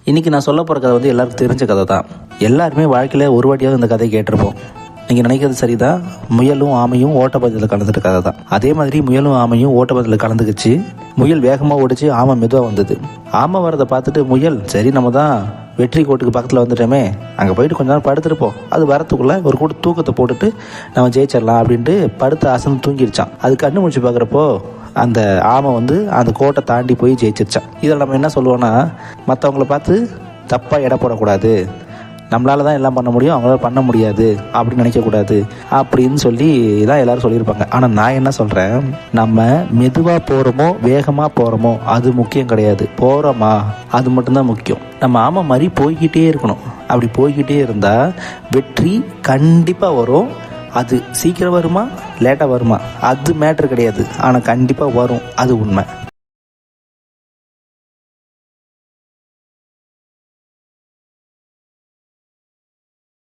இன்றைக்கி நான் சொல்ல போகிற கதை எல்லாருக்கும் தெரிஞ்ச கதை தான். எல்லாருமே வாழ்க்கையில் ஒரு வாட்டியாவது இந்த கதையை கேட்டிருப்போம். நீங்கள் நினைக்கிறது சரிதான். முயலும் ஆமையும் ஓட்டப்பந்தயத்தில் கலந்துட்டு கதை தான். அதே மாதிரி முயலும் ஆமையும் ஓட்டப்பந்தயத்தில் கலந்துக்குச்சு. முயல் வேகமாக ஓடிச்சு, ஆமை மெதுவாக வந்தது. ஆமை வரதை பார்த்துட்டு முயல், சரி நம்ம தான் வெற்றி கோட்டுக்கு பக்கத்தில் வந்துட்டோமே, அங்கே போயிட்டு கொஞ்ச நேரம் படுத்துருப்போம், அது வரத்துக்குள்ளே ஒரு கூட தூக்கத்தை போட்டுட்டு நம்ம ஜெயிச்சிடலாம் அப்படின்ட்டு படுத்து அசந்து தூங்கிடுச்சான். அது கண்ணு முடிச்சு பார்க்குறப்போ அந்த ஆமை அந்த கோட்டை தாண்டி போய் ஜெயிச்சிருச்சான். இதில் நம்ம என்ன சொல்லுவோன்னா, மற்றவங்கள பார்த்து தப்பாக எடை போடக்கூடாது, நம்மளால தான் எல்லாம் பண்ண முடியும், அவங்களால பண்ண முடியாது அப்படின்னு நினைக்கக்கூடாது அப்படின்னு சொல்லி தான் எல்லோரும் சொல்லியிருப்பாங்க. ஆனால் நான் என்ன சொல்கிறேன், நம்ம மெதுவாக போகிறோமோ வேகமாக போகிறோமோ அது முக்கியம் கிடையாது, போகிறோமா அது மட்டும்தான் முக்கியம். நம்ம ஆமை மாதிரி போய்கிட்டே இருக்கணும். அப்படி போய்கிட்டே இருந்தால் வெற்றி கண்டிப்பாக வரும். அது சீக்கிரம் வருமா லேட்டாக வருமா அது மேட்ரு கிடையாது, ஆனால் கண்டிப்பாக வரும், அது உண்மை.